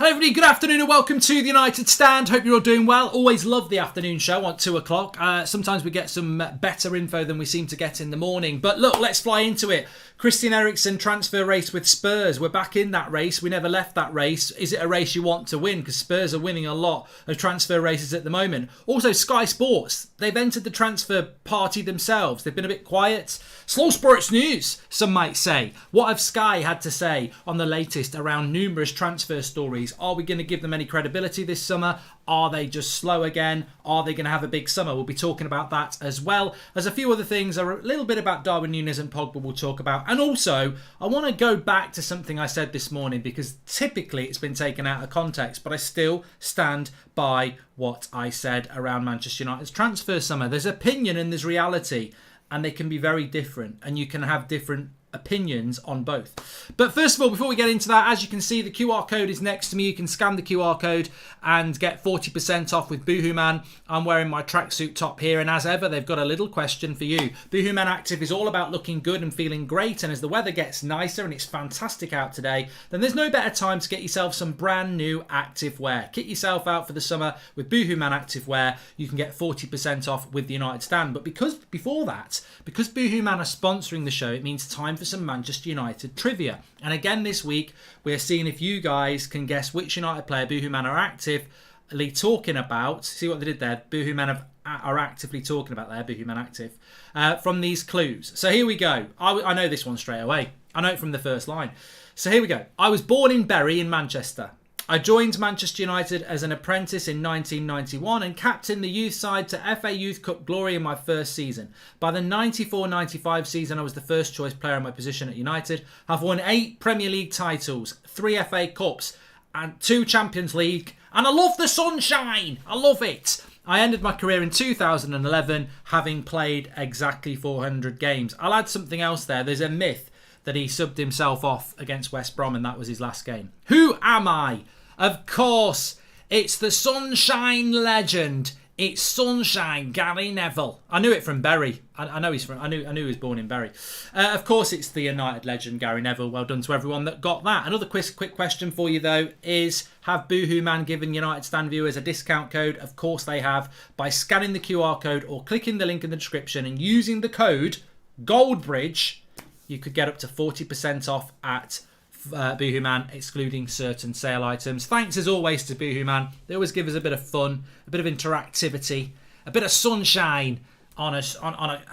Hello everybody, good afternoon and welcome to the United Stand. Hope you're all doing well. Always love the afternoon show on 2 o'clock. Sometimes we get some better info than we seem to get in the morning. But look, let's fly into it. Christian Eriksen transfer race with Spurs. We're back in that race. We never left that race. Is it a race you want to win? Because Spurs are winning a lot of transfer races at the moment. Also, Sky Sports, they've entered the transfer party themselves. They've been a bit quiet. Slow sports news, some might say. What have Sky had to say on the latest around numerous transfer stories? Are we going to give them any credibility this summer? Are they just slow again? Are they going to have a big summer? We'll be talking about that as well as a few other things. A little bit about Darwin Núñez and Pogba we'll talk about. And also, I want to go back to something I said this morning because typically it's been taken out of context, but I still stand by what I said around Manchester United's transfer summer. There's opinion and there's reality, and they can be very different, and you can have different opinions on both. But first of all, before we get into that, as you can see, the QR code is next to me. You can scan the QR code and get 40% off with Boohoo Man. I'm wearing my tracksuit top here, and as ever, they've got a little question for you. Boohoo Man Active is all about looking good and feeling great, and as the weather gets nicer and it's fantastic out today, then there's no better time to get yourself some brand new active wear. Kit yourself out for the summer with Boohoo Man Active Wear. You can get 40% off with the United Stand. But because Boohoo Man are sponsoring the show, it means time for some Manchester United trivia. And again this week, we're seeing if you guys can guess which United player Boohoo Man are actively talking about. See what they did there? Boohoo Man are actively talking about there, Boohoo Man Active, from these clues. So here we go. I know this one straight away. I know it from the first line. So here we go. I was born in Bury in Manchester. I joined Manchester United as an apprentice in 1991 and captained the youth side to FA Youth Cup glory in my first season. By the 94-95 season, I was the first choice player in my position at United. I've won 8 Premier League titles, 3 FA Cups and 2 Champions League. And I love the sunshine. I love it. I ended my career in 2011 having played exactly 400 games. I'll add something else there. There's a myth that he subbed himself off against West Brom and that was his last game. Who am I? Of course, it's the Sunshine legend. It's Sunshine, Gary Neville. I knew it from Bury. I know he's from. I knew he was born in Bury. Of course, it's the United legend, Gary Neville. Well done to everyone that got that. Another quick question for you though is: have Boohoo Man given United Stand viewers a discount code? Of course they have. By scanning the QR code or clicking the link in the description and using the code Goldbridge, you could get up to 40% off at Boohoo Man, excluding certain sale items. Thanks as always to Boohoo Man. They always give us a bit of fun, a bit of interactivity, a bit of sunshine on a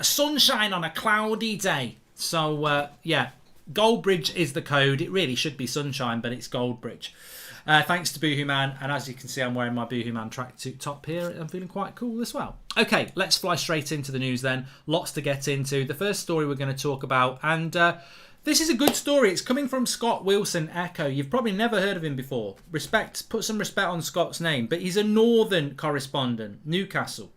sunshine on a cloudy day. So yeah, Goldbridge is the code. It really should be sunshine, but it's Goldbridge. Thanks to Boohoo Man, and as you can see, I'm wearing my Boohoo Man tracksuit top here. I'm feeling quite cool as well. Okay, let's fly straight into the news then. Lots to get into. The first story we're going to talk about, and this is a good story. It's coming from Scott Wilson, Echo. You've probably never heard of him before. Put some respect on Scott's name, but he's a northern correspondent, Newcastle.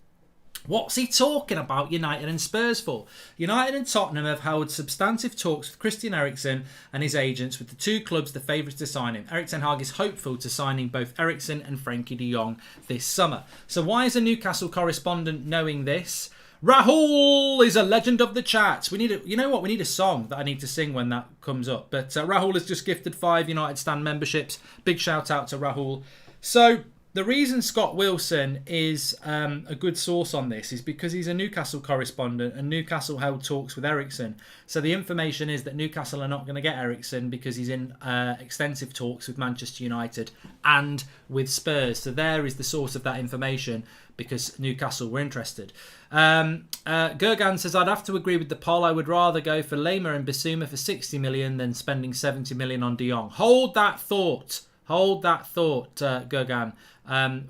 What's he talking about United and Spurs for? United and Tottenham have held substantive talks with Christian Eriksen and his agents, with the two clubs the favourites to sign him. HAG is hopeful to signing both Eriksen and Frenkie de Jong this summer. So why is a Newcastle correspondent knowing this? Rahul is a legend of the chat. We need a song that I need to sing when that comes up. But Rahul has just gifted 5 United Stand memberships. Big shout out to Rahul. So the reason Scott Wilson is a good source on this is because he's a Newcastle correspondent and Newcastle held talks with Eriksen. So the information is that Newcastle are not going to get Eriksen because he's in extensive talks with Manchester United and with Spurs. So there is the source of that information because Newcastle were interested. Gergan says, I'd have to agree with the poll. I would rather go for Lema and Bissouma for 60 million than spending 70 million on de Jong. Hold that thought, Gergan.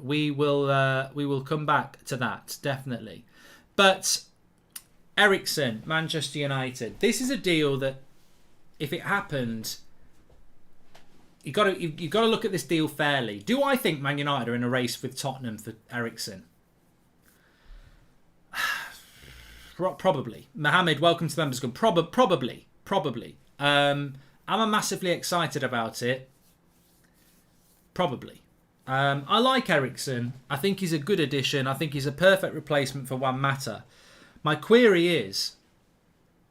We will come back to that, definitely. But Eriksen, Manchester United. This is a deal that, if it happened, you've got to look at this deal fairly. Do I think Man United are in a race with Tottenham for Eriksen? Probably. Mohammed, welcome to the Members Club. Probably. Am I massively excited about it? Probably. I like Eriksen. I think he's a good addition. I think he's a perfect replacement for Juan Mata. My query is,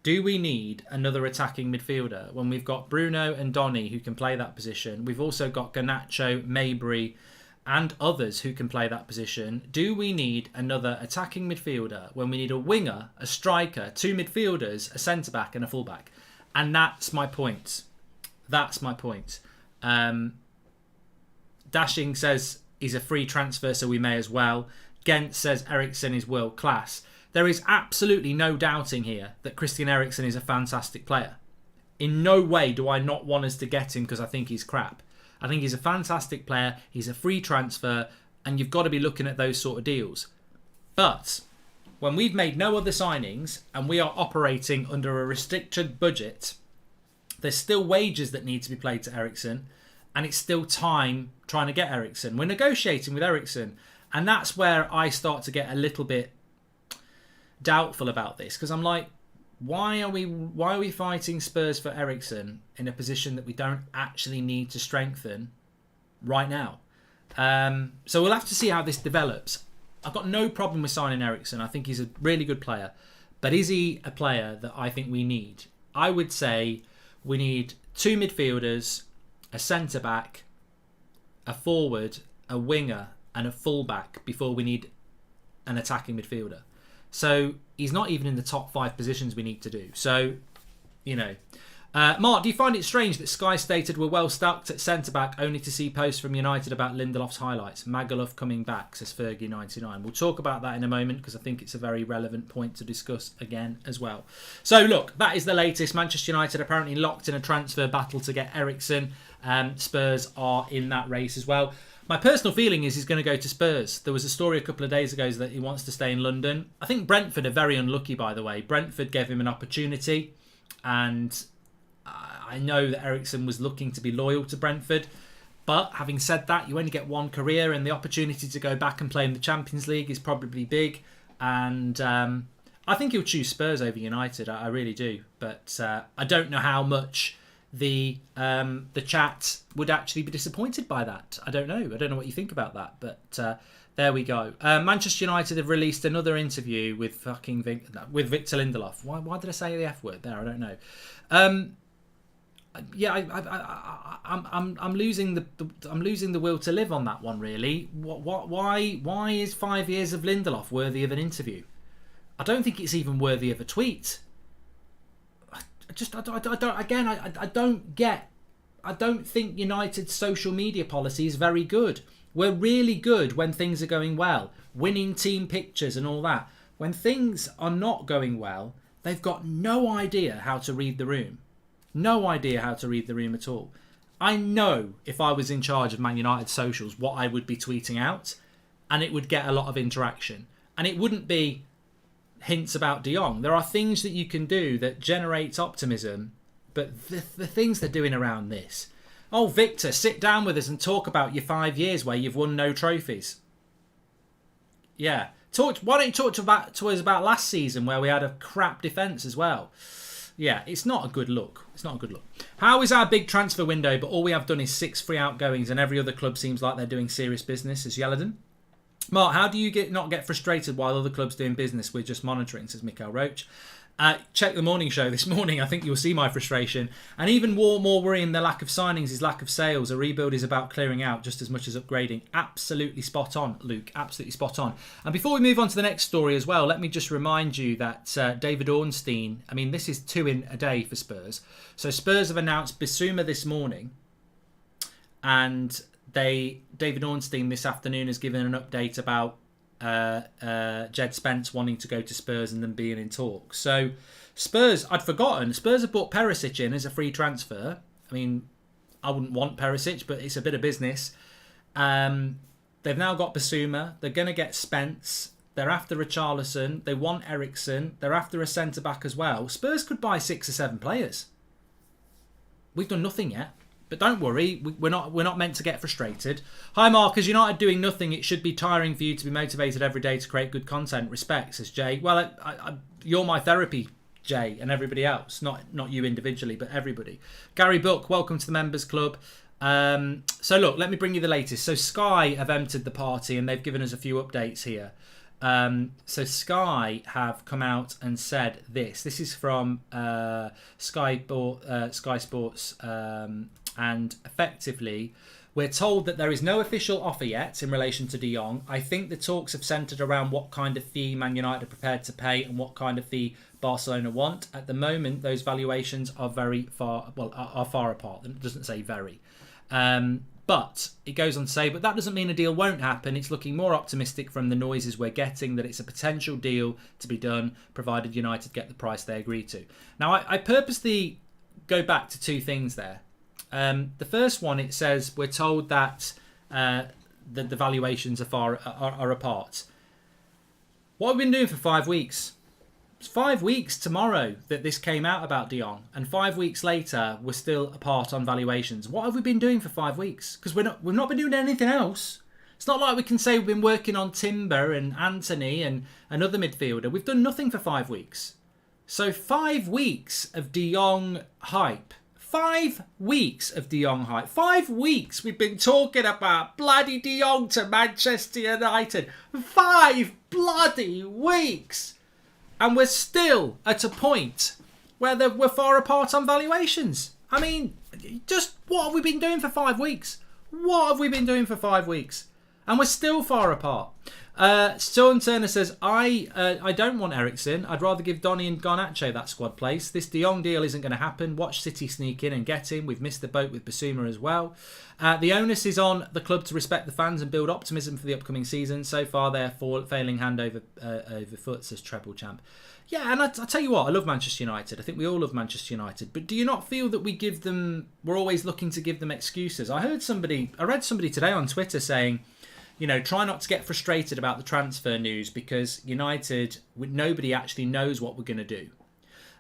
Do we need another attacking midfielder when we've got Bruno and Donny who can play that position? We've also got Garnacho, Mabry and others who can play that position. Do we need another attacking midfielder when we need a winger, a striker, 2 midfielders, a centre-back and a full-back? And that's my point. That's my point. Dashing says he's a free transfer, so we may as well. Gent says Eriksen is world class. There is absolutely no doubting here that Christian Eriksen is a fantastic player. In no way do I not want us to get him because I think he's crap. I think he's a fantastic player. He's a free transfer, and you've got to be looking at those sort of deals. But when we've made no other signings and we are operating under a restricted budget, there's still wages that need to be paid to Eriksen, and it's still time trying to get Eriksen. We're negotiating with Eriksen, and that's where I start to get a little bit doubtful about this, because I'm like, why are we fighting Spurs for Eriksen in a position that we don't actually need to strengthen right now? So we'll have to see how this develops. I've got no problem with signing Eriksen. I think he's a really good player. But is he a player that I think we need? I would say we need 2 midfielders, a centre-back, a forward, a winger and a full-back before we need an attacking midfielder. So he's not even in the top 5 positions we need to do. So, you know. Mark, do you find it strange that Sky stated we're well stacked at centre-back only to see posts from United about Lindelof's highlights? Magaluf coming back, says Fergie99. We'll talk about that in a moment because I think it's a very relevant point to discuss again as well. So, look, that is the latest. Manchester United apparently locked in a transfer battle to get Eriksen. Spurs are in that race as well. My personal feeling is he's going to go to Spurs. There was a story a couple of days ago that he wants to stay in London. I think Brentford are very unlucky, by the way. Brentford gave him an opportunity, and I know that Eriksen was looking to be loyal to Brentford. But having said that, you only get one career, and the opportunity to go back and play in the Champions League is probably big. And I think he'll choose Spurs over United. I really do. But I don't know how much the chat would actually be disappointed by that. I don't know. I don't know what you think about that, but there we go. Manchester United have released another interview with with Victor Lindelof. Why did I say the F word there? I don't know. I'm losing the will to live on that one. Really, why is 5 years of Lindelof worthy of an interview? I don't think it's even worthy of a tweet. I don't think United's social media policy is very good. We're really good when things are going well, winning team pictures and all that. When things are not going well, they've got no idea how to read the room. No idea how to read the room at all. I know if I was in charge of Man United socials what I would be tweeting out, and it would get a lot of interaction. And it wouldn't be hints about De Jong. There are things that you can do that generates optimism, but the things they're doing around this. Oh, Victor, sit down with us and talk about your 5 years where you've won no trophies. Yeah. Why don't you talk to us about last season where we had a crap defence as well? Yeah, it's not a good look. It's not a good look. How is our big transfer window, but all we have done is 6 free outgoings and every other club seems like they're doing serious business, says Yeladin. Mark, how do you not get frustrated while other clubs doing business? We're just monitoring, says Mikael Roach. Check the morning show this morning. I think you'll see my frustration. And even more worrying than lack of signings is lack of sales. A rebuild is about clearing out just as much as upgrading. Absolutely spot on, Luke. Absolutely spot on. And before we move on to the next story as well, let me just remind you that David Ornstein, I mean, this is 2 in a day for Spurs. So Spurs have announced Bissouma this morning, and David Ornstein this afternoon has given an update about Jed Spence wanting to go to Spurs and them being in talks. So Spurs, I'd forgotten, Spurs have bought Perisic in as a free transfer. I mean, I wouldn't want Perisic, but it's a bit of business. They've now got Bissouma. They're going to get Spence. They're after Richarlison. They want Eriksen. They're after a centre-back as well. Spurs could buy 6 or 7 players. We've done nothing yet. But don't worry, we're not meant to get frustrated. Hi Mark, as United doing nothing, it should be tiring for you to be motivated every day to create good content. Respect, says Jay. Well, you're my therapy, Jay, and everybody else. Not you individually, but everybody. Gary Buck, welcome to the Members Club. So look, let me bring you the latest. So Sky have entered the party and they've given us a few updates here. So Sky have come out and said this. This is from Sky Sports, and effectively, we're told that there is no official offer yet in relation to De Jong. I think the talks have centred around what kind of fee Man United are prepared to pay and what kind of fee Barcelona want. At the moment, those valuations are are far apart. It doesn't say very. But it goes on to say, but that doesn't mean a deal won't happen. It's looking more optimistic from the noises we're getting that it's a potential deal to be done, provided United get the price they agree to. Now, I purposely go back to two things there. The first one, it says we're told that the valuations are apart. What have we been doing for 5 weeks? It's 5 weeks tomorrow that this came out about De Jong, and 5 weeks later we're still apart on valuations. What have we been doing for 5 weeks? Because we've not been doing anything else. It's not like we can say we've been working on Timber and Anthony and another midfielder. We've done nothing for 5 weeks. So 5 weeks of De Jong hype. 5 weeks of De Jong hype. 5 weeks we've been talking about bloody De Jong to Manchester United. 5 bloody weeks. And we're still at a point where we're far apart on valuations. I mean, just what have we been doing for 5 weeks? What have we been doing for 5 weeks? And we're still far apart. Sean Turner says, I don't want Eriksen. I'd rather give Donny and Garnacho that squad place. This De Jong deal isn't going to happen. Watch City sneak in and get him. We've missed the boat with Basuma as well. The onus is on the club to respect the fans and build optimism for the upcoming season. So far, they're failing hand over foot, says Treble Champ. Yeah, and I tell you what, I love Manchester United. I think we all love Manchester United. But do you not feel that we're always looking to give them excuses? I read somebody today on Twitter saying, try not to get frustrated about the transfer news because United, nobody actually knows what we're going to do.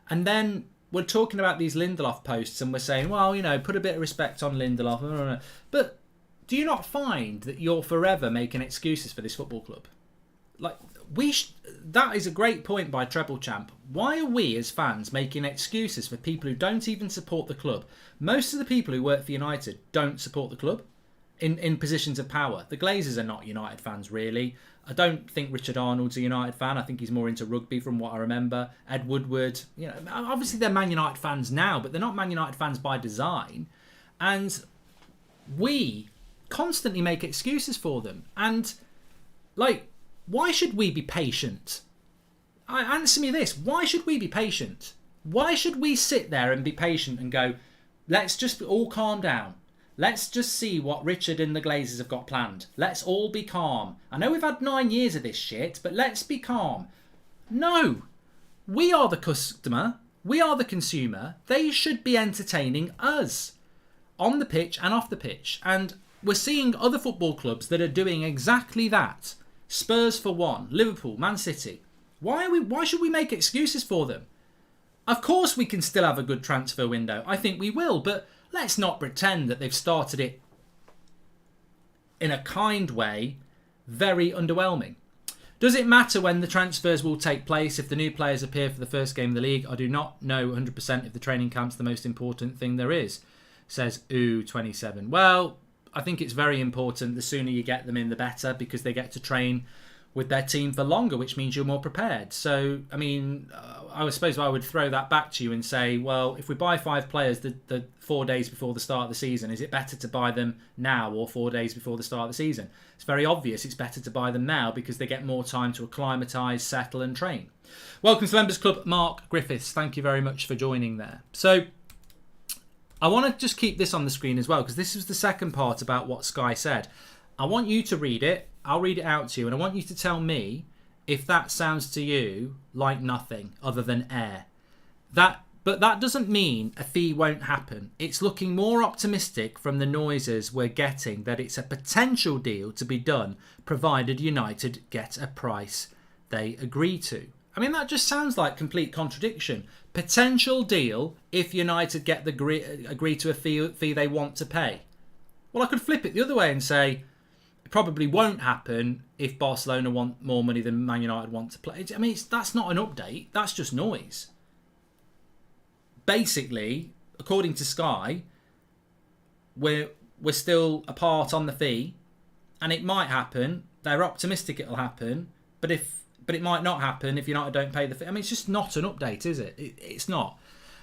And then we're talking about these Lindelof posts and we're saying, well, put a bit of respect on Lindelof. But do you not find that you're forever making excuses for this football club? Like, that is a great point by Treble Champ. Why are we as fans making excuses for people who don't even support the club? Most of the people who work for United don't support the club. In positions of power. The Glazers are not United fans, really. I don't think Richard Arnold's a United fan. I think he's more into rugby from what I remember. Ed Woodward, obviously they're Man United fans now, but they're not Man United fans by design. And we constantly make excuses for them. And, why should we be patient? Answer me this. Why should we be patient? Why should we sit there and be patient and go, let's just all calm down? Let's just see what Richard and the Glazers have got planned. Let's all be calm. I know we've had 9 years of this shit, but let's be calm. No. We are the customer. We are the consumer. They should be entertaining us. On the pitch and off the pitch. And we're seeing other football clubs that are doing exactly that. Spurs for one. Liverpool, Man City. Why should we make excuses for them? Of course we can still have a good transfer window. I think we will, but let's not pretend that they've started it in a kind way, very underwhelming. Does it matter when the transfers will take place if the new players appear for the first game of the league? I do not know 100% if the training camp's the most important thing there is, says Ooh27. Well, I think it's very important. The sooner you get them in, the better, because they get to train with their team for longer, which means you're more prepared. So, I mean, I suppose I would throw that back to you and say, well, if we buy 5 players the 4 days before the start of the season, is it better to buy them now or 4 days before the start of the season? It's very obvious it's better to buy them now because they get more time to acclimatise, settle and train. Welcome to the Members Club, Mark Griffiths. Thank you very much for joining there. So, I want to just keep this on the screen as well because this was the second part about what Sky said. I want you to read it. I'll read it out to you and I want you to tell me if that sounds to you like nothing other than air. But that doesn't mean a fee won't happen. It's looking more optimistic from the noises we're getting that it's a potential deal to be done provided United get a price they agree to. I mean, that just sounds like complete contradiction. Potential deal if United get agree to a fee they want to pay. Well, I could flip it the other way and say it probably won't happen if Barcelona want more money than Man United want to play. I mean, that's not an update. That's just noise. Basically, according to Sky, we're still apart on the fee, and it might happen. They're optimistic it'll happen, but it might not happen if United don't pay the fee. I mean, it's just not an update, is it? It's not.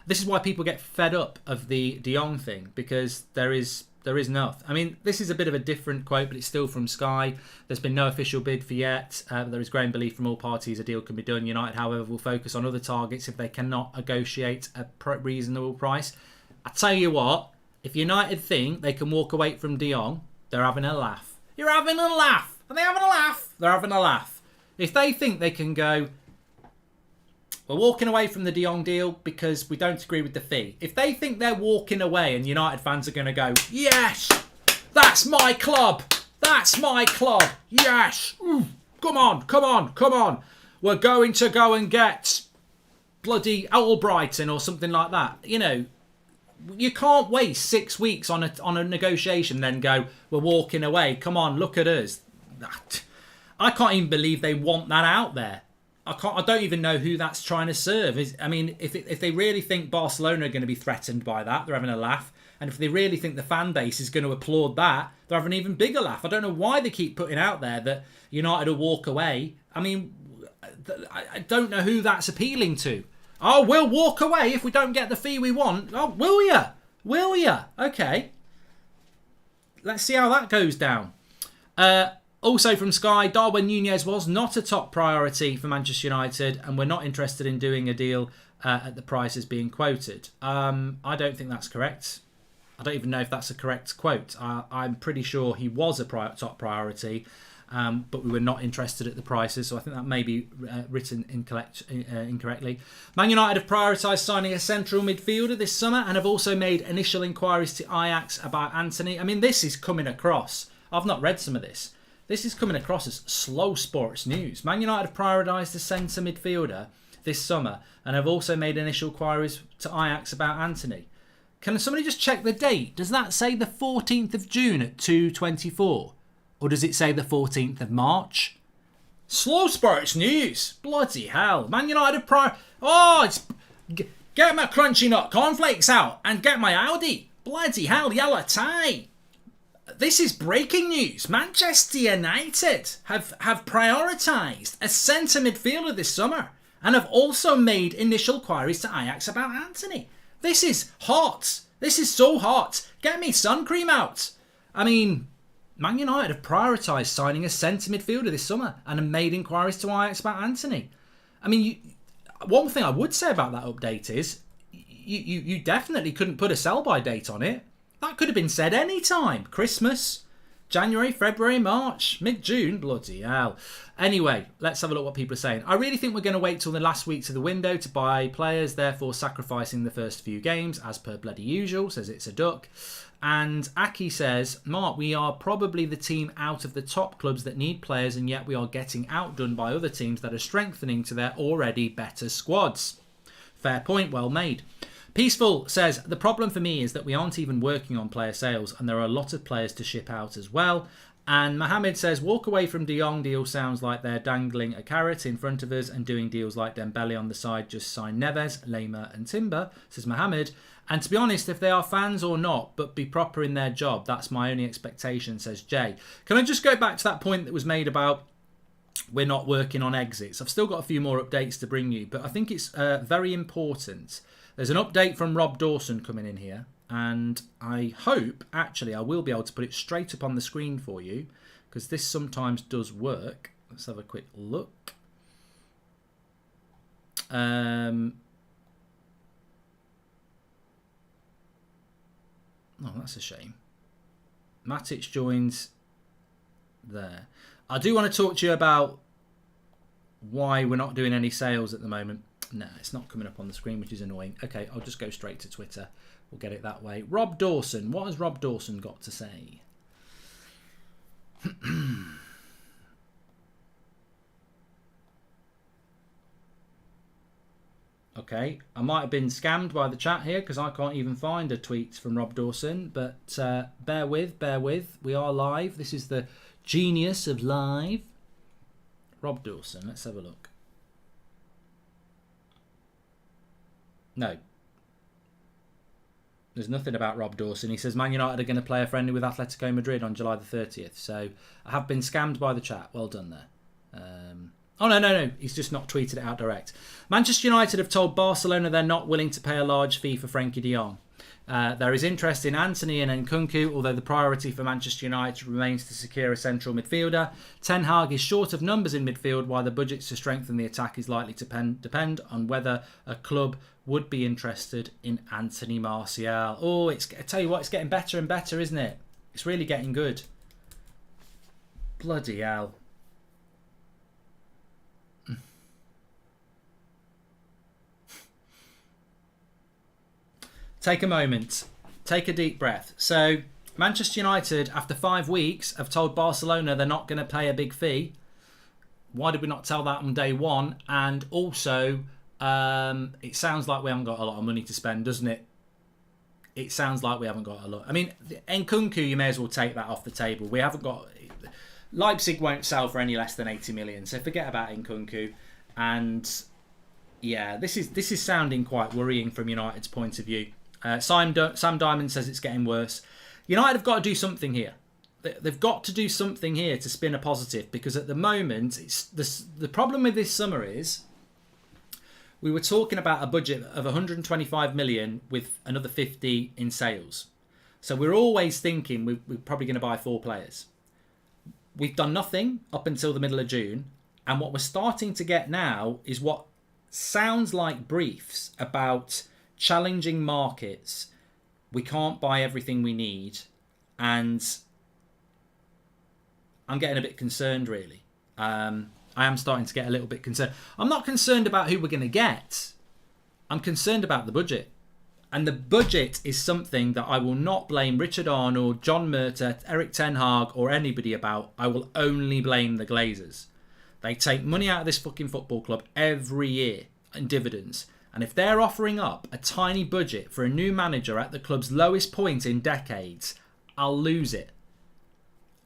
This is why people get fed up of the De Jong thing, because there is nothing. I mean, this is a bit of a different quote, but it's still from Sky. There's been no official bid for yet. There is growing belief from all parties a deal can be done. United, however, will focus on other targets if they cannot negotiate a reasonable price. I tell you what, if United think they can walk away from De Jong, they're having a laugh. You're having a laugh. Are they having a laugh? They're having a laugh. If they think they can go, we're walking away from the De Jong deal because we don't agree with the fee. If they think they're walking away and United fans are going to go, yes, that's my club. That's my club. Yes. Come on. We're going to go and get bloody Albrighton or something like that. You know, you can't waste 6 weeks on a negotiation, then go, we're walking away. Come on, look at us. I can't even believe they want that out there. I don't even know who that's trying to serve. If they really think Barcelona are going to be threatened by that, they're having a laugh. And if they really think the fan base is going to applaud that, they're having an even bigger laugh. I don't know why they keep putting out there that United will walk away. I mean, I don't know who that's appealing to. Oh, we'll walk away if we don't get the fee we want. Oh, will ya? Will ya? Okay. Let's see how that goes down. Also from Sky, Darwin Núñez was not a top priority for Manchester United, and we're not interested in doing a deal at the prices being quoted. I don't think that's correct. I don't even know if that's a correct quote. I'm pretty sure he was a top priority, but we were not interested at the prices, so I think that may be written incorrectly. Man United have prioritised signing a central midfielder this summer and have also made initial inquiries to Ajax about Anthony. I mean, this is coming across. I've not read some of this. This is coming across as slow sports news. Man United have prioritised a centre midfielder this summer and have also made initial inquiries to Ajax about Anthony. Can somebody just check the date? Does that say the 14th of June at 2:24? Or does it say the 14th of March? Slow sports news. Bloody hell. Man United have get my crunchy nut cornflakes out and get my Audi. Bloody hell, yellow tie. This is breaking news. Manchester United have prioritised a centre midfielder this summer and have also made initial inquiries to Ajax about Anthony. This is hot. This is so hot. Get me sun cream out. I mean, Man United have prioritised signing a centre midfielder this summer and have made inquiries to Ajax about Anthony. I mean, one thing I would say about that update is you definitely couldn't put a sell-by date on it. That could have been said any time. Christmas, January, February, March, mid-June. Bloody hell. Anyway, let's have a look what people are saying. I really think we're going to wait till the last weeks of the window to buy players, therefore sacrificing the first few games, as per bloody usual, says It's a Duck. And Aki says, Mark, we are probably the team out of the top clubs that need players, and yet we are getting outdone by other teams that are strengthening to their already better squads. Fair point, well made. Peaceful says, the problem for me is that we aren't even working on player sales and there are a lot of players to ship out as well. And Mohammed says, walk away from De Jong deal sounds like they're dangling a carrot in front of us and doing deals like Dembele on the side, just sign Neves, Lema and Timber, says Mohammed. And to be honest, if they are fans or not, but be proper in their job, that's my only expectation, says Jay. Can I just go back to that point that was made about we're not working on exits? I've still got a few more updates to bring you, but I think it's very important. There's an update from Rob Dawson coming in here, and I hope, actually, I will be able to put it straight up on the screen for you, because this sometimes does work. Let's have a quick look. Oh, that's a shame. Matic joins there. I do want to talk to you about why we're not doing any sales at the moment. No, it's not coming up on the screen, which is annoying. Okay, I'll just go straight to Twitter. We'll get it that way. Rob Dawson. What has Rob Dawson got to say? Okay, I might have been scammed by the chat here because I can't even find a tweet from Rob Dawson. But bear with. We are live. This is the genius of live. Rob Dawson, let's have a look. No. There's nothing about Rob Dawson. He says Man United are going to play a friendly with Atletico Madrid on July the 30th. So I have been scammed by the chat. Well done there. Oh, no. He's just not tweeted it out direct. Manchester United have told Barcelona they're not willing to pay a large fee for Frenkie de Jong. There is interest in Antony and Nkunku, although the priority for Manchester United remains to secure a central midfielder. Ten Hag is short of numbers in midfield, while the budgets to strengthen the attack is likely to depend on whether a club would be interested in Anthony Martial. Oh, I tell you what, it's getting better and better, isn't it? It's really getting good. Bloody hell. Take a moment. Take a deep breath. So, Manchester United, after 5 weeks, have told Barcelona they're not going to pay a big fee. Why did we not tell that on day one? And also, it sounds like we haven't got a lot of money to spend, doesn't it? It sounds like we haven't got a lot. I mean, Nkunku, you may as well take that off the table. We haven't got... Leipzig won't sell for any less than 80 million, so forget about Nkunku. And, yeah, this is sounding quite worrying from United's point of view. Sam Diamond says it's getting worse. United have got to do something here. They've got to do something here to spin a positive, because at the moment, the problem with this summer is we were talking about a budget of 125 million with another 50 in sales. So we're always thinking we're probably going to buy 4 players. We've done nothing up until the middle of June, and what we're starting to get now is what sounds like briefs about challenging markets. We can't buy everything we need, and I'm getting a bit concerned, really. I am starting to get a little bit concerned. I'm not concerned about who we're going to get. I'm concerned about the budget. And the budget is something that I will not blame Richard Arnold, John Murtaugh, Erik ten Hag or anybody about. I will only blame the Glazers. They take money out of this fucking football club every year in dividends. And if they're offering up a tiny budget for a new manager at the club's lowest point in decades, I'll lose it.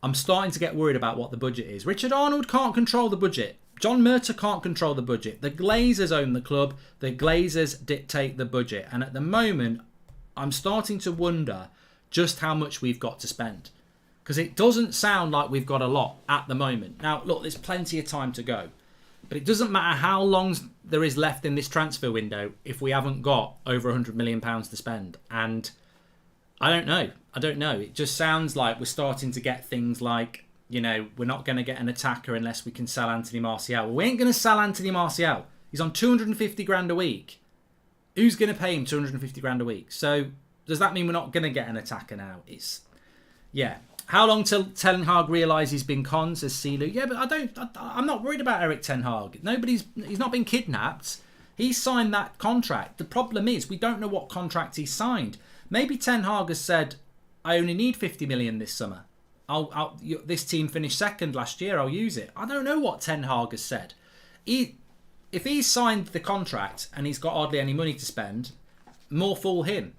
I'm starting to get worried about what the budget is. Richard Arnold can't control the budget. John Murtaugh can't control the budget. The Glazers own the club. The Glazers dictate the budget. And at the moment, I'm starting to wonder just how much we've got to spend. Because it doesn't sound like we've got a lot at the moment. Now, look, there's plenty of time to go. But it doesn't matter how long there is left in this transfer window if we haven't got over £100 million to spend. And I don't know. It just sounds like we're starting to get things like, you know, we're not going to get an attacker unless we can sell Anthony Martial. Well, we ain't going to sell Anthony Martial. He's on 250 grand a week. Who's going to pay him 250 grand a week? So does that mean we're not going to get an attacker now? Yeah. How long till Ten Hag realises he's been conned, says Silu. Yeah, but I'm not worried about Erik Ten Hag. He's not been kidnapped. He signed that contract. The problem is we don't know what contract he signed. Maybe Ten Hag has said, I only need 50 million this summer. This team finished second last year. I'll use it. I don't know what Ten Hag has said. If he's signed the contract and he's got hardly any money to spend, more fool him.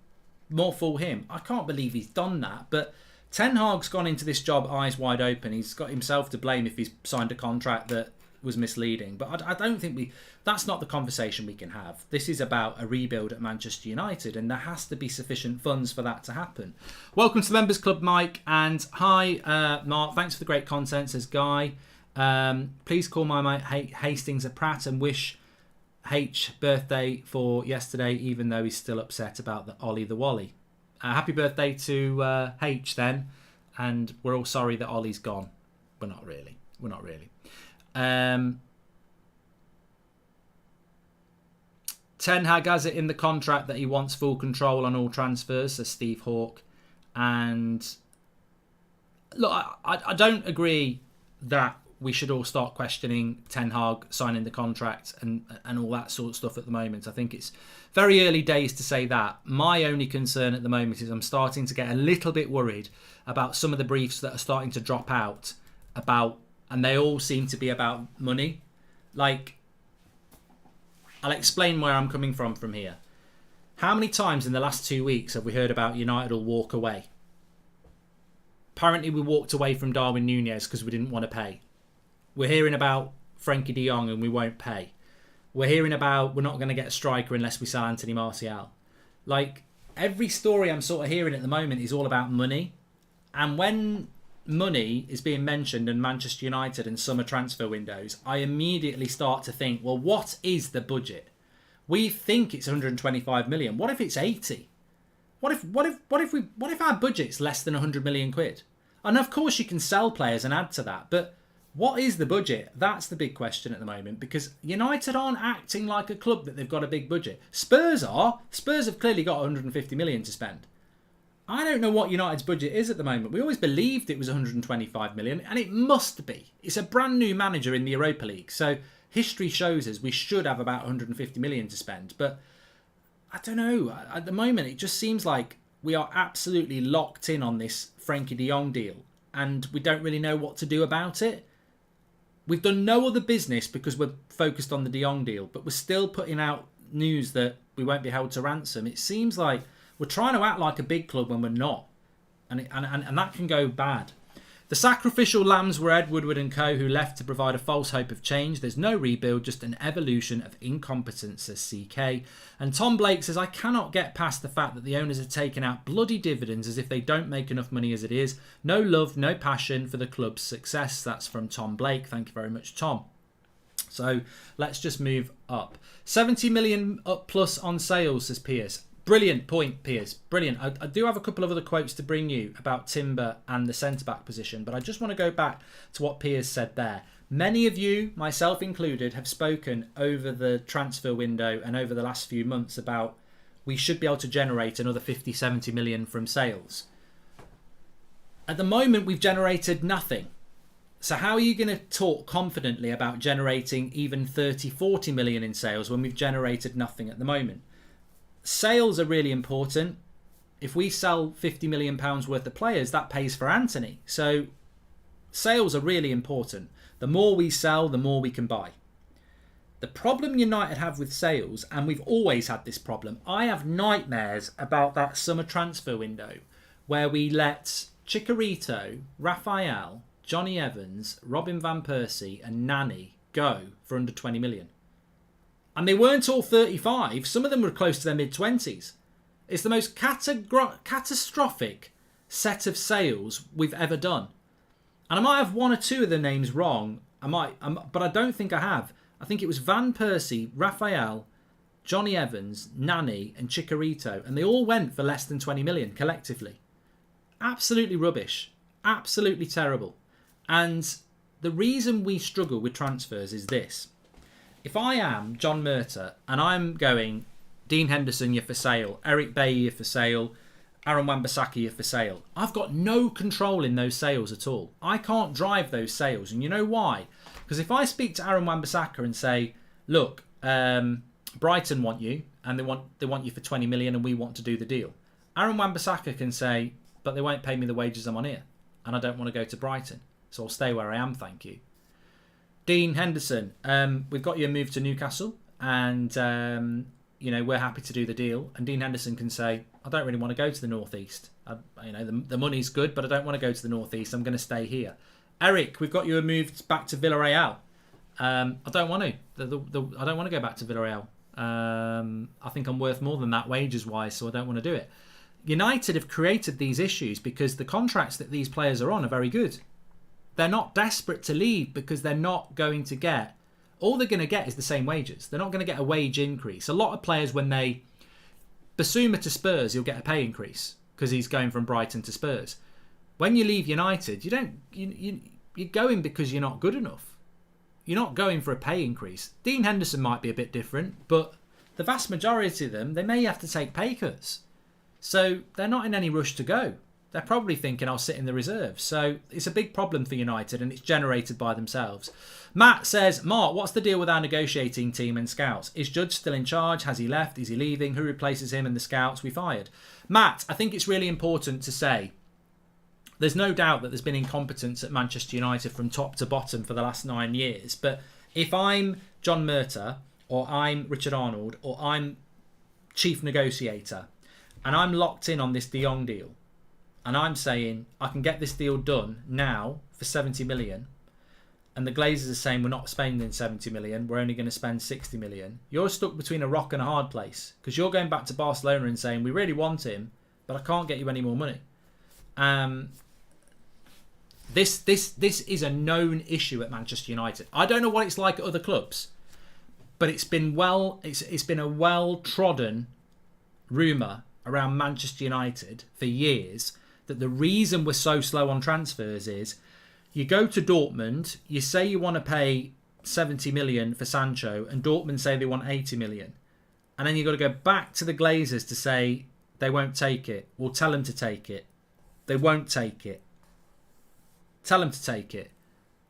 I can't believe he's done that. But Ten Hag's gone into this job eyes wide open. He's got himself to blame if he's signed a contract that was misleading. But I don't think that's not the conversation we can have. This is about a rebuild at Manchester United, and there has to be sufficient funds for that to happen. Welcome to the Members Club, Mike. And hi, Mark. Thanks for the great content, says Guy. Please call my mate Hastings a prat and wish H birthday for yesterday, even though he's still upset about the Ollie the Wally. Happy birthday to H then, and we're all sorry that Ollie's gone. We're not really. Ten Hag has it in the contract that he wants full control on all transfers, says Steve Hawke. And look, I don't agree that we should all start questioning Ten Hag signing the contract and all that sort of stuff at the moment. I think it's very early days to say that. My only concern at the moment is I'm starting to get a little bit worried about some of the briefs that are starting to drop out and they all seem to be about money. Like, I'll explain where I'm coming from here. How many times in the last 2 weeks have we heard about United will walk away? Apparently we walked away from Darwin Núñez because we didn't want to pay. We're hearing about Frenkie de Jong and we won't pay. We're hearing about we're not going to get a striker unless we sell Anthony Martial. Like, every story I'm sort of hearing at the moment is all about money. And when money is being mentioned in Manchester United and summer transfer windows, I immediately start to think, well, what is the budget? We think it's 125 million. What if it's 80? What if our budget's less than 100 million quid? And of course you can sell players and add to that, but what is the budget? That's the big question at the moment, because United aren't acting like a club that they've got a big budget. Spurs are. Spurs have clearly got 150 million to spend. I don't know what United's budget is at the moment. We always believed it was 125 million, and it must be. It's a brand new manager in the Europa League, so history shows us we should have about 150 million to spend. But I don't know. At the moment, it just seems like we are absolutely locked in on this Frankie de Jong deal, and we don't really know what to do about it. We've done no other business because we're focused on the de Jong deal, but we're still putting out news that we won't be held to ransom. It seems like we're trying to act like a big club when we're not. And that can go bad. The sacrificial lambs were Ed Woodward and co, who left to provide a false hope of change. There's no rebuild, just an evolution of incompetence, says CK. And Tom Blake says, I cannot get past the fact that the owners are taking out bloody dividends as if they don't make enough money as it is. No love, no passion for the club's success. That's from Tom Blake. Thank you very much, Tom. So let's just move up. 70 million up plus on sales, says Pierce. Brilliant point, Piers. Brilliant. I do have a couple of other quotes to bring you about Timber and the centre-back position, but I just want to go back to what Piers said there. Many of you, myself included, have spoken over the transfer window and over the last few months about we should be able to generate another 50, 70 million from sales. At the moment, we've generated nothing. So how are you going to talk confidently about generating even 30, 40 million in sales when we've generated nothing at the moment? Sales are really important. If we sell £50 million worth of players, that pays for Anthony. So sales are really important. The more we sell, the more we can buy. The problem United have with sales, and we've always had this problem, I have nightmares about that summer transfer window where we let Chicharito, Raphael, Johnny Evans, Robin Van Persie and Nani go for under 20 million. And they weren't all 35. Some of them were close to their mid-20s. It's the most catastrophic set of sales we've ever done. And I might have one or two of the names wrong. But I don't think I have. I think it was Van Persie, Raphael, Johnny Evans, Nani and Chicharito. And they all went for less than 20 million collectively. Absolutely rubbish. Absolutely terrible. And the reason we struggle with transfers is this. If I am John Murtagh and I'm going, Dean Henderson, you're for sale, Eric Bailly, you're for sale, Aaron Wan-Bissaka, you're for sale, I've got no control in those sales at all. I can't drive those sales. And you know why? Because if I speak to Aaron Wan-Bissaka and say, look, Brighton want you and they want you for 20 million and we want to do the deal. Aaron Wan-Bissaka can say, but they won't pay me the wages I'm on here and I don't want to go to Brighton. So I'll stay where I am, thank you. Dean Henderson, we've got you a move to Newcastle and, we're happy to do the deal. And Dean Henderson can say, I don't really want to go to the North East. The money's good, but I don't want to go to the North East. I'm going to stay here. Eric, we've got you a move back to Villarreal. I don't want to. I don't want to go back to Villarreal. I think I'm worth more than that wages-wise, so I don't want to do it. United have created these issues because the contracts that these players are on are very good. They're not desperate to leave because they're not going to get... All they're going to get is the same wages. They're not going to get a wage increase. A lot of players, when they... Basuma to Spurs, he'll get a pay increase because he's going from Brighton to Spurs. When you leave United, you're going because you're not good enough. You're not going for a pay increase. Dean Henderson might be a bit different, but the vast majority of them, they may have to take pay cuts. So they're not in any rush to go. They're probably thinking, I'll sit in the reserves. So it's a big problem for United and it's generated by themselves. Matt says, Mark, what's the deal with our negotiating team and scouts? Is Judge still in charge? Has he left? Is he leaving? Who replaces him and the scouts we fired? Matt, I think it's really important to say there's no doubt that there's been incompetence at Manchester United from top to bottom for the last 9 years. But if I'm John Murtagh or I'm Richard Arnold or I'm chief negotiator and I'm locked in on this de Jong deal, and I'm saying I can get this deal done now for 70 million, and the Glazers are saying we're not spending 70 million, we're only going to spend 60 million. You're stuck between a rock and a hard place because you're going back to Barcelona and saying we really want him, but I can't get you any more money. This is a known issue at Manchester United. I don't know what it's like at other clubs, but it's been a well-trodden rumour around Manchester United for years that the reason we're so slow on transfers is you go to Dortmund, you say you want to pay 70 million for Sancho, and Dortmund say they want 80 million. And then you've got to go back to the Glazers to say they won't take it. We'll tell them to take it. They won't take it. Tell them to take it.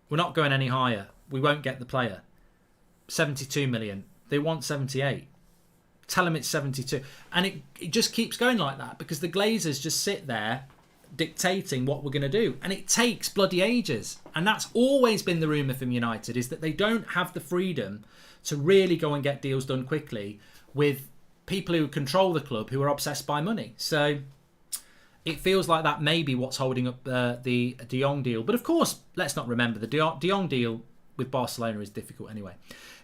We're not going any higher. We won't get the player. 72 million. They want 78. Tell them it's 72. And it just keeps going like that because the Glazers just sit there dictating what we're going to do. And it takes bloody ages. And that's always been the rumour from United, is that they don't have the freedom to really go and get deals done quickly with people who control the club who are obsessed by money. So it feels like that may be what's holding up the De Jong deal. But of course, let's not remember the De Jong deal with Barcelona is difficult anyway.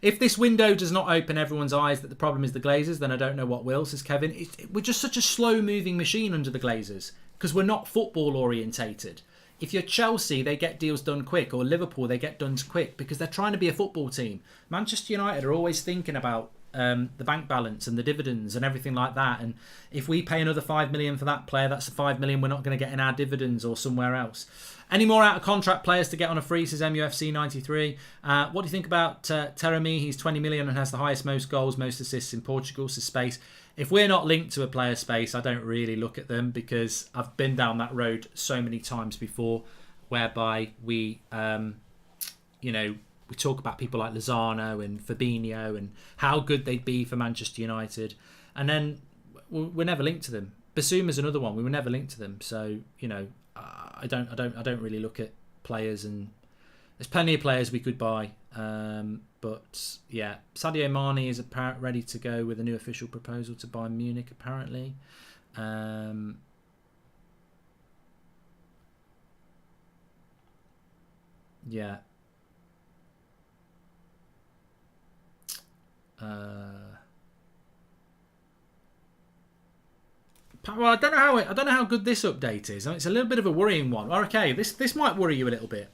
If this window does not open everyone's eyes that the problem is the Glazers, then I don't know what will, says Kevin. We're just such a slow-moving machine under the Glazers because we're not football-orientated. If you're Chelsea, they get deals done quick, or Liverpool, they get done quick because they're trying to be a football team. Manchester United are always thinking about the bank balance and the dividends and everything like that. And if we pay another 5 million for that player, that's the 5 million we're not going to get in our dividends or somewhere else. Any more out of contract players to get on a free, says MUFC 93. What do you think about Teremi? He's 20 million and has the highest most goals, most assists in Portugal, says Space. If we're not linked to a player, Space, I don't really look at them because I've been down that road so many times before whereby we talk about people like Lozano and Fabinho and how good they'd be for Manchester United, and then we're never linked to them. Basuma's another one. We were never linked to them. So I don't really look at players, and there's plenty of players we could buy. But yeah, Sadio Mane is apparently ready to go with a new official proposal to buy Munich. Apparently, yeah. Well, I don't know how good this update is. It's a little bit of a worrying one. Okay, this might worry you a little bit.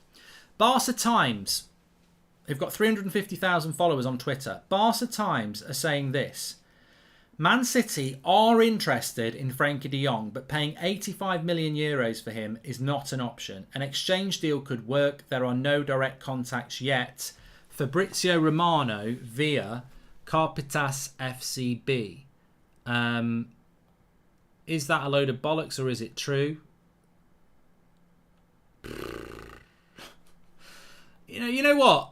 Barca Times, they've got 350,000 followers on Twitter. Barca Times are saying this: Man City are interested in Frenkie de Jong, but paying 85 million euros for him is not an option. An exchange deal could work. There are no direct contacts yet. Fabrizio Romano via Carpitas FCB. Is that a load of bollocks or is it true? You know what?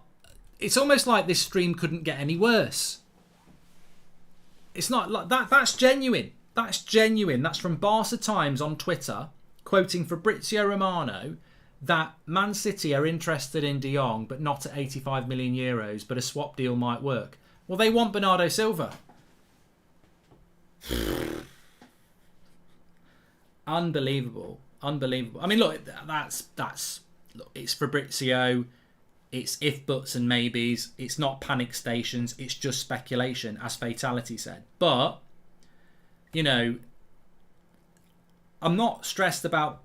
It's almost like this stream couldn't get any worse. It's not like that. That's genuine. That's genuine. That's from Barca Times on Twitter, quoting Fabrizio Romano that Man City are interested in De Jong, but not at 85 million euros, but a swap deal might work. Well, they want Bernardo Silva. Unbelievable. I mean, look, look, it's Fabrizio. It's if, buts and maybes. It's not panic stations. It's just speculation, as Fatality said. But, I'm not stressed about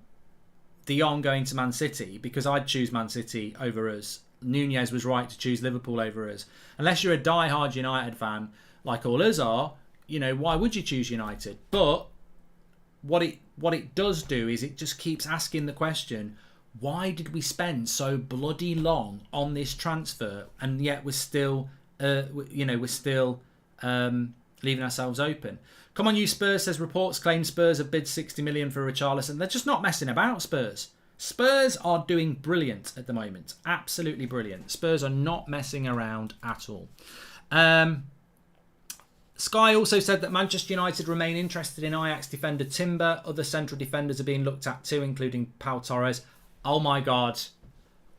De Jong going to Man City because I'd choose Man City over us. Nunez was right to choose Liverpool over us. Unless you're a die-hard United fan, like all us are, why would you choose United? But what it does do is it just keeps asking the question, why did we spend so bloody long on this transfer and yet we're still leaving ourselves open? Come on, you Spurs, says reports claim Spurs have bid 60 million for Richarlison. They're just not messing about, Spurs. Spurs are doing brilliant at the moment. Absolutely brilliant. Spurs are not messing around at all. Sky also said that Manchester United remain interested in Ajax defender Timber. Other central defenders are being looked at too, including Pau Torres. Oh my God.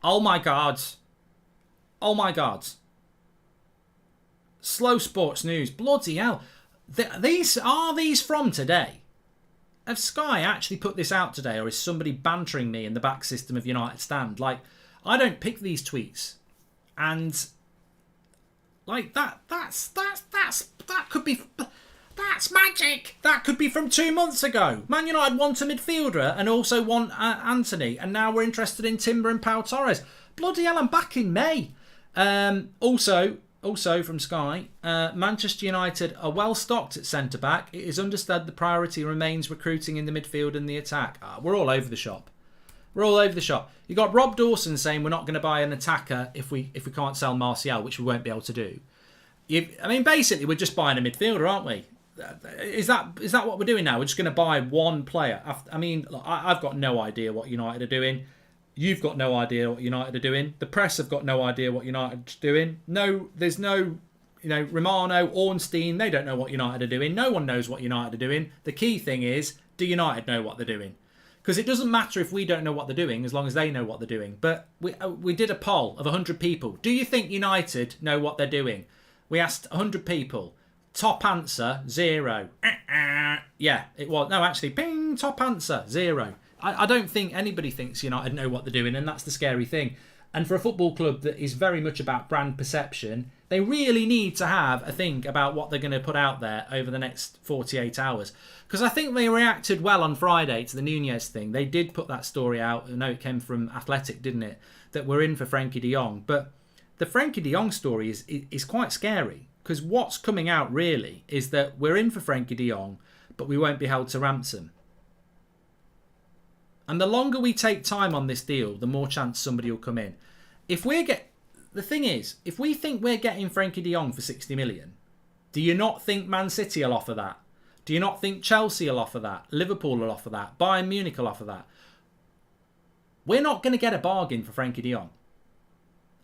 Oh my God. Oh my God. Slow sports news. Bloody hell. Are these from today? Have Sky actually put this out today, or is somebody bantering me in the back system of United Stand? Like, I don't pick these tweets, and like that That's magic. That could be from 2 months ago. Man United want a midfielder and also want Anthony, and now we're interested in Timber and Pau Torres. Bloody hell, I'm back in May. Also from Sky, Manchester United are well stocked at centre back. It is understood the priority remains recruiting in the midfield and the attack. We're all over the shop. We're all over the shop. You got Rob Dawson saying we're not going to buy an attacker if we can't sell Martial, which we won't be able to do. Basically, we're just buying a midfielder, aren't we? Is that what we're doing now? We're just going to buy one player. Look, I've got no idea what United are doing. You've got no idea what United are doing. The press have got no idea what United's doing. No, there's no, Romano, Ornstein, they don't know what United are doing. No one knows what United are doing. The key thing is, do United know what they're doing? Because it doesn't matter if we don't know what they're doing, as long as they know what they're doing. But we did a poll of 100 people. Do you think United know what they're doing? We asked 100 people. Top answer, 0. Yeah, it was. No, actually, ping, top answer, 0. I don't think anybody thinks United know what they're doing, and that's the scary thing. And for a football club that is very much about brand perception, they really need to have a think about what they're going to put out there over the next 48 hours. Because I think they reacted well on Friday to the Nunez thing. They did put that story out. I know it came from Athletic, didn't it? That we're in for Frankie de Jong. But the Frankie de Jong story is quite scary. Because what's coming out really is that we're in for Frankie de Jong, but we won't be held to ransom. And the longer we take time on this deal, the more chance somebody will come in. The thing is, if we think we're getting Frankie de Jong for 60 million, do you not think Man City will offer that? Do you not think Chelsea will offer that? Liverpool will offer that? Bayern Munich will offer that? We're not going to get a bargain for Frankie de Jong.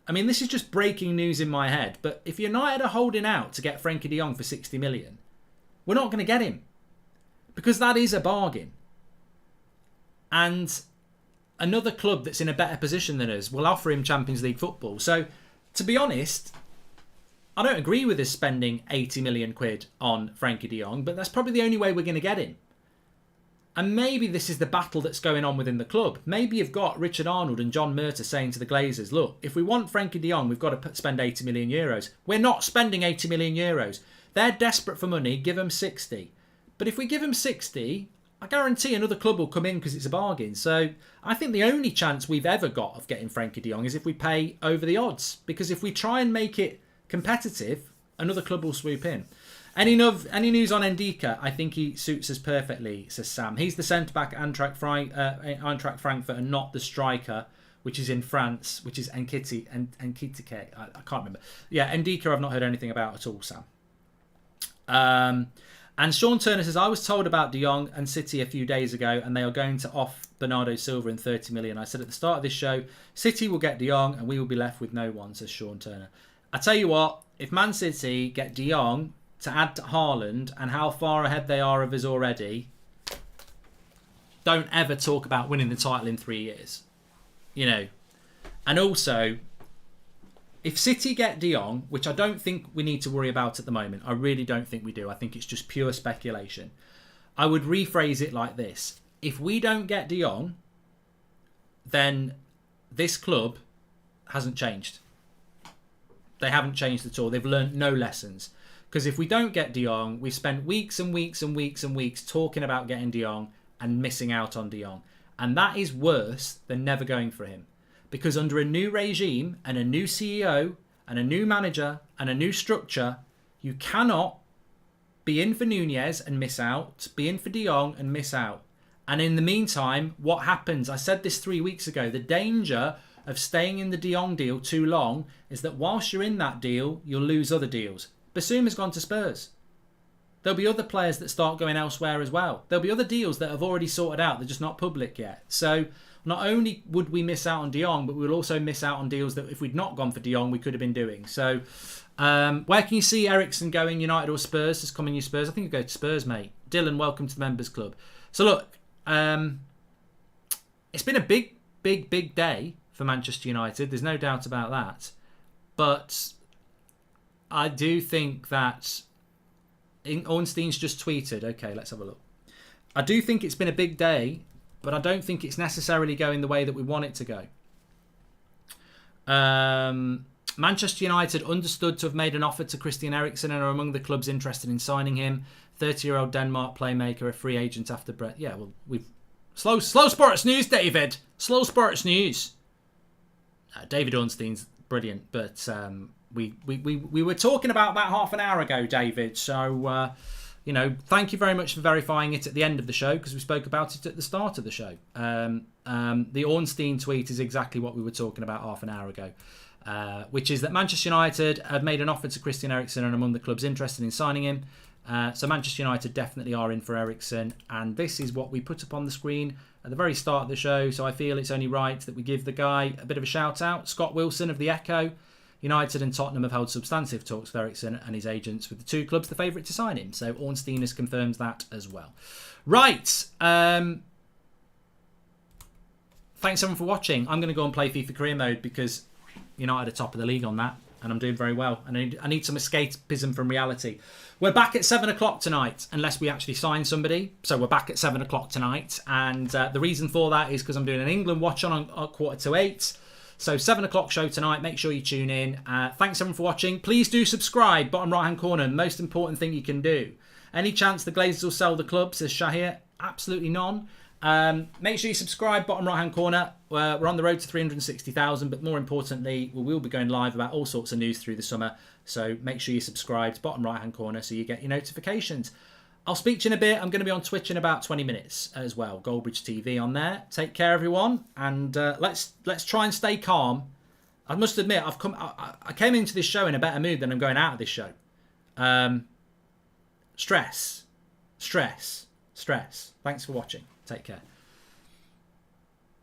This is just breaking news in my head, but if United are holding out to get Frankie de Jong for 60 million, we're not going to get him. Because that is a bargain. And another club that's in a better position than us will offer him Champions League football. So, to be honest, I don't agree with us spending 80 million quid on Frankie de Jong, but that's probably the only way we're going to get him. And maybe this is the battle that's going on within the club. Maybe you've got Richard Arnold and John Murtagh saying to the Glazers, look, if we want Frankie de Jong, we've got to spend 80 million euros. We're not spending 80 million euros. They're desperate for money, give them 60. But if we give them 60... I guarantee another club will come in because it's a bargain. So I think the only chance we've ever got of getting Frankie de Jong is if we pay over the odds. Because if we try and make it competitive, another club will swoop in. Any news on Ndika? I think he suits us perfectly, says Sam. He's the centre-back at Eintracht Frankfurt and not the striker, which is in France, which is Nkitike. I can't remember. Yeah, Ndika I've not heard anything about at all, Sam. And Sean Turner says, I was told about De Jong and City a few days ago, and they are going to off Bernardo Silva in 30 million. I said at the start of this show, City will get De Jong and we will be left with no one, says Sean Turner. I tell you what, if Man City get De Jong to add to Haaland and how far ahead they are of us already, don't ever talk about winning the title in 3 years. And also... if City get De Jong, which I don't think we need to worry about at the moment, I really don't think we do. I think it's just pure speculation. I would rephrase it like this. If we don't get De Jong, then this club hasn't changed. They haven't changed at all. They've learned no lessons. Because if we don't get De Jong, we've spent weeks and weeks and weeks and weeks talking about getting De Jong and missing out on De Jong. And that is worse than never going for him. Because under a new regime and a new CEO and a new manager and a new structure, you cannot be in for Nunez and miss out, be in for De Jong and miss out. And in the meantime, what happens? I said this 3 weeks ago. The danger of staying in the De Jong deal too long is that whilst you're in that deal, you'll lose other deals. Bissouma's gone to Spurs. There'll be other players that start going elsewhere as well. There'll be other deals that have already sorted out. They're just not public yet. So... not only would we miss out on De Jong, but we'll also miss out on deals that if we'd not gone for De Jong, we could have been doing. So, where can you see ERIKSEN going, United or Spurs? Just coming you Spurs. I think you'll go to Spurs, mate. Dylan, welcome to the Members Club. So, look, it's been a big day for Manchester United. There's no doubt about that. But I do think that... Ornstein's just tweeted. Okay, let's have a look. I do think it's been a big day, but I don't think it's necessarily going the way that we want it to go. Manchester United understood to have made an offer to Christian Eriksen and are among the clubs interested in signing him. 30-year-old Denmark playmaker, a free agent after Brett. Yeah, well, we've slow sports news, David. Slow sports news. David Ornstein's brilliant, but we were talking about half an hour ago, David. So thank you very much for verifying it at the end of the show, because we spoke about it at the start of the show. The Ornstein tweet is exactly what we were talking about half an hour ago. Which is that Manchester United have made an offer to Christian Eriksen and among the clubs interested in signing him. So Manchester United definitely are in for Eriksen, and this is what we put up on the screen at the very start of the show, so I feel it's only right that we give the guy a bit of a shout out. Scott Wilson of The Echo. United and Tottenham have held substantive talks with Eriksen and his agents, with the two clubs the favourite to sign him. So Ornstein has confirmed that as well. Right. Thanks everyone for watching. I'm going to go and play FIFA Career Mode because United are top of the league on that, and I'm doing very well. And I need some escapism from reality. We're back at 7 o'clock tonight, unless we actually sign somebody. So we're back at 7 o'clock tonight, and the reason for that is because I'm doing an England watch on 7:45. So 7 o'clock show tonight. Make sure you tune in. Thanks everyone for watching. Please do subscribe. Bottom right hand corner. The most important thing you can do. Any chance the Glazers will sell the club, says Shahir? Absolutely none. Make sure you subscribe, bottom right hand corner. We're on the road to 360,000, but more importantly, we will be going live about all sorts of news through the summer. So make sure you subscribe, bottom right hand corner, so you get your notifications. I'll speak to you in a bit. I'm going to be on Twitch in about 20 minutes as well. Goldbridge TV on there. Take care, everyone, and let's try and stay calm. I must admit, I came into this show in a better mood than I'm going out of this show. Stress. Thanks for watching. Take care.